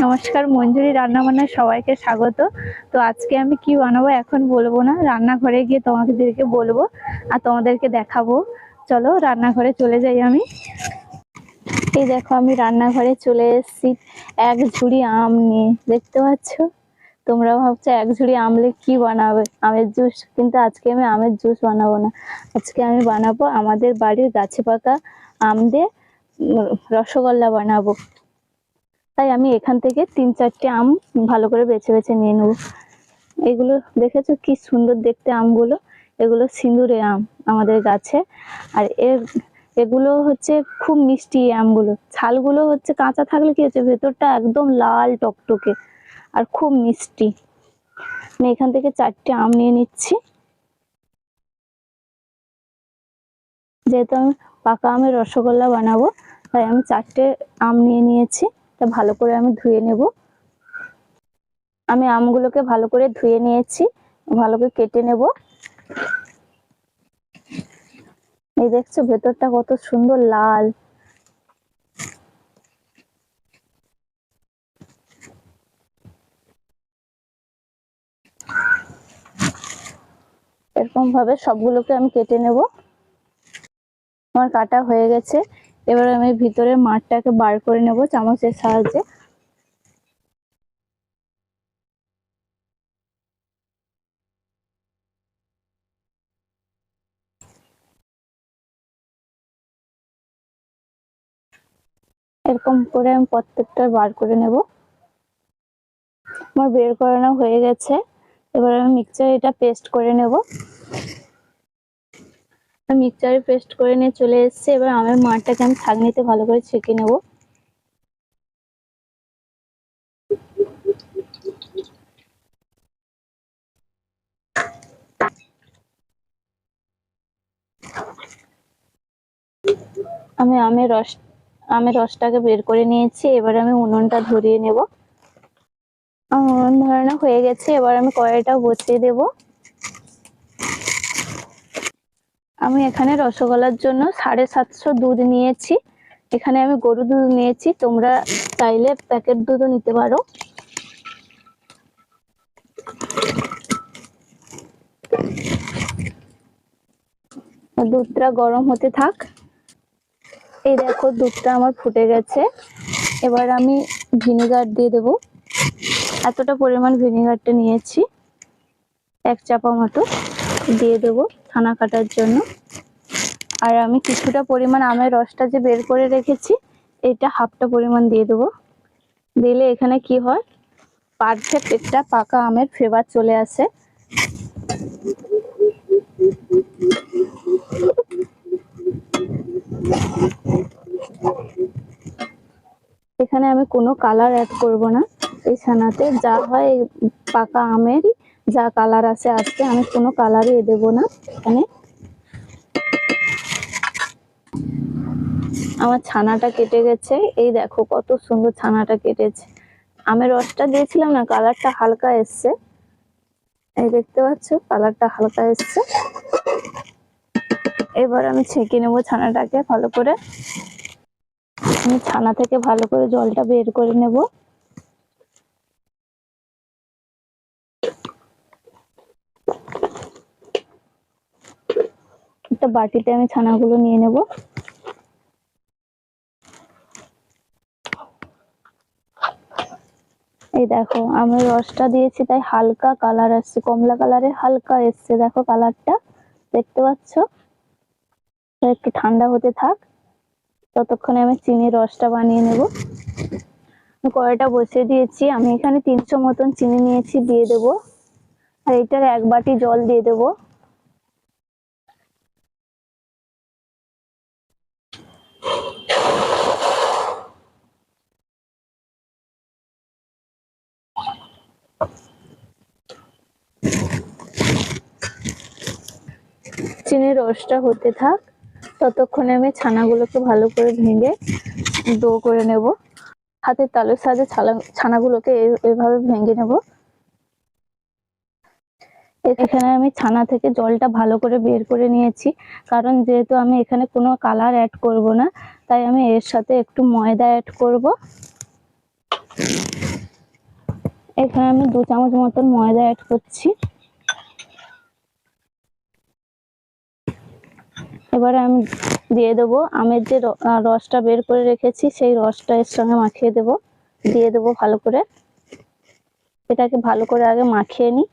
নমস্কার, মঞ্জুরি রান্নাবান্নায় সবাইকে স্বাগত। তো আজকে আমি কি বানাবো এখন বলবো না, রান্নাঘরে গিয়ে তোমাদেরকে বলবো আর তোমাদেরকে দেখাবো। চলো রান্নাঘরে চলে যাই আমি। এই দেখো আমি রান্নাঘরে চলে এসেছি এক ঝুড়ি আম নিয়ে, দেখতে পাচ্ছ? তোমরা ভাবছো এক ঝুড়ি আমলে কি বানাবে, আমের জুস, কিন্তু আজকে আমি আমের জুস বানাবো না। আজকে আমি বানাবো আমাদের বাড়ির গাছে পাকা আম দিয়ে রসগোল্লা বানাবো। তাই আমি এখান থেকে 3-4টে আম ভালো করে বেছে বেছে নিয়ে নেবো। এগুলো দেখেছো কি সুন্দর দেখতে আমগুলো, এগুলো সিঁদুরে আম আমাদের গাছে। আর এগুলো হচ্ছে খুব মিষ্টি আমগুলো, ছালগুলো হচ্ছে কাঁচা থাকলে কি হচ্ছে ভেতরটা একদম লাল টকটকে আর খুব মিষ্টি। আমি এখান থেকে 4টে আম নিয়ে নিচ্ছি। যেহেতু আমি পাকা আমের রসগোল্লা বানাবো তাই আমি 4টে আম নিয়ে নিয়েছি। তা ভালো করে আমি ধুয়ে নেব। আমি আমগুলোকে ভালো করে ধুয়ে নিয়েছি, ভালো করে কেটে নেব। এই দেখছো ভেতরটা কত সুন্দর লাল। এরকম ভাবে সবগুলোকে আমি কেটে নেব। আমার কাটা হয়ে গেছে। এবার আমি ভিতরের মাঠটাকে বার করে নেব চামচের সাহায্যে। এরকম করে আমি প্রত্যেকটা বার করে নেব। আমার বের করানো হয়ে গেছে। এবার আমি মিক্সচারে এটা পেস্ট করে নেব। মিক্সচারে পেস্ট করে নিয়ে চলে এসেছে। এবার আমের মাঠটাকে আমি ছাঁকনিতে ভালো করে ছেঁকে নেব। আমি আমের রসটাকে বের করে নিয়েছি। এবার আমি উনুনটা ধরিয়ে নেব। উনুন ধরানো হয়ে গেছে। এবার আমি কড়াইটা বসিয়ে দেব। আমি এখানে রসগোল্লার জন্য 750 দুধ নিয়েছি। এখানে আমি গরু দুধ নিয়েছি, তোমরা চাইলে প্যাকেট দুধও নিতে পারো। দুধটা গরম হতে থাক। এই দেখো দুধটা আমার ফুটে গেছে। এবার আমি ভিনেগার দিয়ে দেব। এতটা পরিমাণ ভিনেগারটা নিয়েছি, 1 চাপা মতো দিয়ে দেব ছানা কাটার জন্য। আর আমি কিছুটা পরিমাণ আমের রসটা যে বের করে রেখেছি এটা হাফটা পরিমাণ দিয়ে দেবো। দিলে এখানে কি হয়, পারফেক্ট একটা পাকা আমের ফ্লেভার চলে আসে। এখানে আমি কোনো কালার অ্যাড করব না। এই ছানাতে যা হয় পাকা আমেরই যা কালার আছে আজকে আমি কোনো কালারই দেব না এখানে। আমার ছানাটা কেটে গেছে। এই দেখো কত সুন্দর ছানাটা কেটেছে। আমের রসটা দিয়েছিলাম না, কালারটা হালকা এসছে। এই দেখতে পাচ্ছ কালারটা হালকা এসছে। এবার আমি ছেঁকে নেবো ছানাটাকে ভালো করে। আমি ছানা থেকে ভালো করে জলটা বের করে নেব। একটা বাটিতে আমি ছানাগুলো নিয়ে নেব। এই দেখো আমি রসটা দিয়েছি তাই হালকা কালার আসছে, কমলা কালারের হালকা এসছে। দেখো কালারটা দেখতে পাচ্ছ। একটু ঠান্ডা হতে থাক, ততক্ষণে আমি চিনির রসটা বানিয়ে নেব। কড়াইটা বসিয়ে দিয়েছি। আমি এখানে 300 মতন চিনি নিয়েছি, দিয়ে দেব। আর এটার 1 বাটি জল দিয়ে দেব। চিনির রসটা হতে থাক, ততক্ষণে আমি ছানাগুলোকে ভালো করে ভেঙে ডো করে নেব। হাতের তালুর সাহায্যে ছানাগুলোকে এভাবে ভেঙে নেব। এখানে আমি ছানা থেকে জলটা ভালো করে বের করে নিয়েছি, কারণ যেহেতু আমি এখানে কোনো কালার অ্যাড করব না তাই আমি এর সাথে একটু ময়দা অ্যাড করব। এখানে আমি 2 চামচ মতন ময়দা অ্যাড করছি। এবারে আমি দিয়ে দেবো আমের যে রসটা বের করে রেখেছি, সেই রসটা এর সঙ্গে মাখিয়ে দেবো, দিয়ে দেবো ভালো করে। এটাকে ভালো করে আগে মাখিয়ে নিই।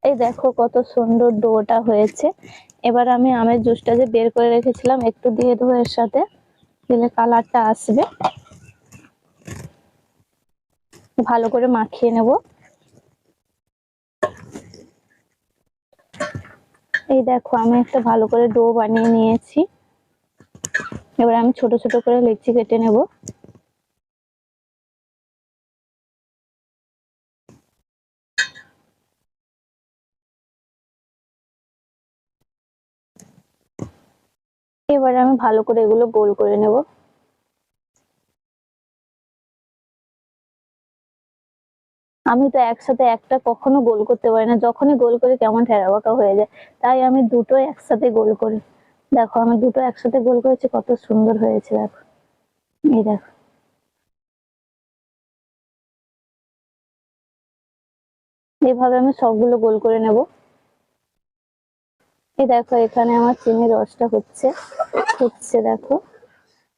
এই দেখো কত সুন্দর ডোটা হয়েছে। এবার আমি আমের জুসটা যে বের করে রেখেছিলাম একটু দিয়ে দেবো এর সাথে, দিলে কালারটা আসবে। ভালো করে মাখিয়ে নেব। এই দেখো আমি একটা ভালো করে ডো বানিয়ে নিয়েছি। এবার আমি ছোট ছোট করে লেচি কেটে নেব। এবারে আমি ভালো করে এগুলো গোল করে নেব। আমি তো একসাথে একটা কখনো গোল করতে পারি না, যখনই গোল করি কেমন টেরাবাঁকা হয়ে যায়, তাই আমি দুটো একসাথে গোল করি। দেখো আমি দুটো একসাথে গোল করেছি, কত সুন্দর হয়েছে দেখো। এই দেখো এইভাবে আমি সবগুলো গোল করে নেব। এই দেখো এখানে আমার চিনির রসটা ফুটছে দেখো।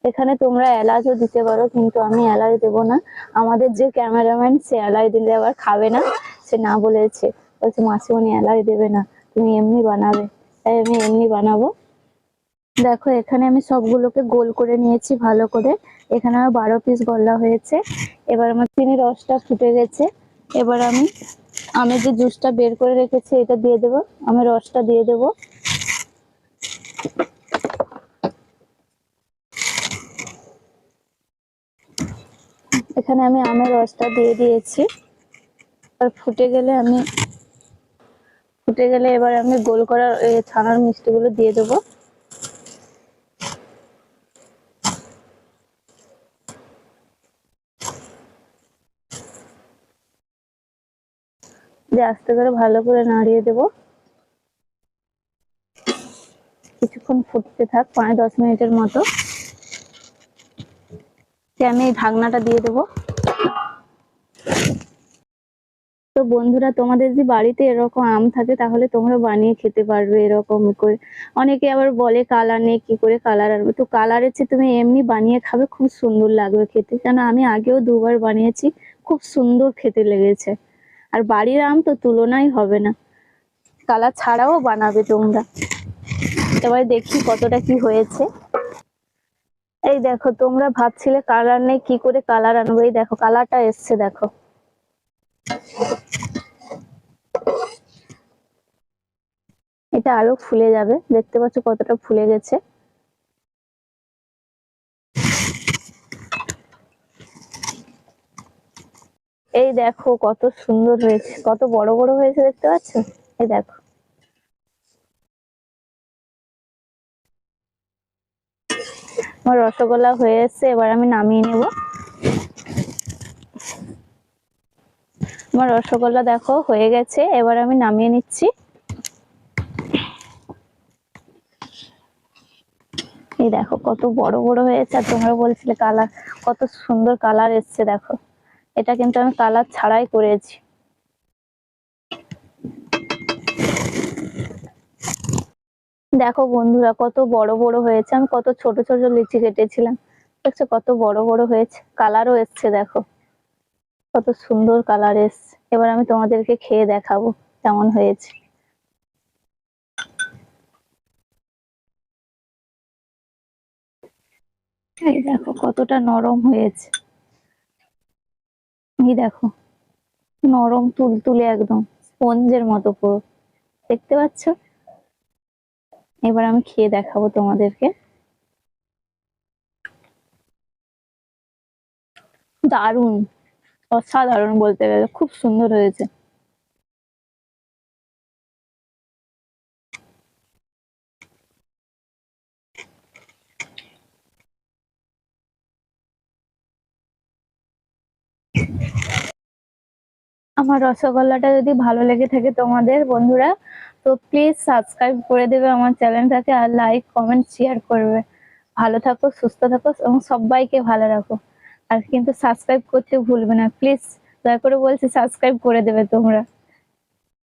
এখানে তোমরা এলাচও দিতে পারো, কিন্তু আমি এলাচ দেবো না। আমাদের যে ক্যামেরাম্যান, সে এলাচ দিলে আবার খাবে না, সে না বলেছে, বলছে মাসিমণি এলাচ দেবে না, তুমি এমনি বানাবে। তাই আমি এমনি বানাবো। দেখো এখানে আমি সবগুলোকে গোল করে নিয়েছি ভালো করে। এখানে আমার 12 পিস গল্লা হয়েছে। এবার আমার চিনির রসটা ফুটে গেছে। এবার আমি আমের যে জুসটা বের করে রেখেছি এটা দিয়ে দেবো, আমের রসটা দিয়ে দেবো। এখানে আমি আমের রসটা দিয়ে দিয়েছি। আর ফুটে গেলে এবার আমি গোল করা ছানার মিষ্টিগুলো দিয়ে দেবো। দিয়ে আস্তে করে ভালো করে নাড়িয়ে দেবো। কিছুক্ষণ ফুটতে থাক, 5-10 মিনিটের মতো। আমি এই ঢাকনাটা দিয়ে দেবো। তো বন্ধুরা, তোমাদের যদি বাড়িতে এরকম আম থাকে তাহলে তোমরা বানিয়ে খেতে পারবে এরকম করে। অনেকে আবার বলে কালার নেই, কি করে কালার আনবে? তো কালারের চেয়ে তুমি এমনি বানিয়ে খাবে, খুব সুন্দর লাগবে খেতে। কেন আমি আগেও 2 বার বানিয়েছি, খুব সুন্দর খেতে লেগেছে। আর বাড়ির আম তো তুলনাই হবে না। কালার ছাড়াও বানাবে তোমরা। এবার দেখি কতটা কি হয়েছে। এই দেখো, তোমরা ভাবছিলে কালার নেই, কি করে কালার আনবো? এই দেখো কালারটা এসছে দেখো। এটা আরো ফুলে যাবে, দেখতে পাচ্ছ কতটা ফুলে গেছে। এই দেখো কত সুন্দর হয়েছে, কত বড় বড় হয়েছে, দেখতে পাচ্ছ? এই দেখো। আমার রসগোল্লা হয়ে এসছে, এবার আমি নামিয়ে নেব। আমার রসগোল্লা দেখো হয়ে গেছে, এবার আমি নামিয়ে নিচ্ছি। এই দেখো কত বড় বড় হয়েছে। আর তোমরা বলছিলে কালার, কত সুন্দর কালার এসছে দেখো। এটা কিন্তু আমি কালার ছাড়াই করেছি। দেখো বন্ধুরা কত বড় বড় হয়েছে, আমি কত ছোট ছোট লিচি কেটেছিলাম, দেখছো কত বড় বড় হয়েছে। কালারও এসছে দেখো, কত সুন্দর কালার এসছে। এবার আমি তোমাদেরকে খেয়ে দেখাবো কেমন হয়েছে। এই দেখো কতটা নরম হয়েছে। এই দেখো নরম তুলতুলে একদম স্পঞ্জের মতো পুরো, দেখতে পাচ্ছ? এবার আমি খেয়ে দেখাবো তোমাদেরকে। দারুণ, অসাধারণ বলতে গেলে, খুব সুন্দর হয়েছে। আমার রসগোল্লাটা যদি ভালো লেগে থাকে তোমাদের বন্ধুরা, তো প্লিজ সাবস্ক্রাইব করে দেবে আমার চ্যানেলটাকে, আর লাইক কমেন্ট শেয়ার করবে। ভালো থাকো, সুস্থ থাকো এবং সবাইকে ভালো রাখো। আর কিন্তু সাবস্ক্রাইব করতে ভুলবে না প্লিজ, দয়া করে বলছি সাবস্ক্রাইব করে দেবে তোমরা।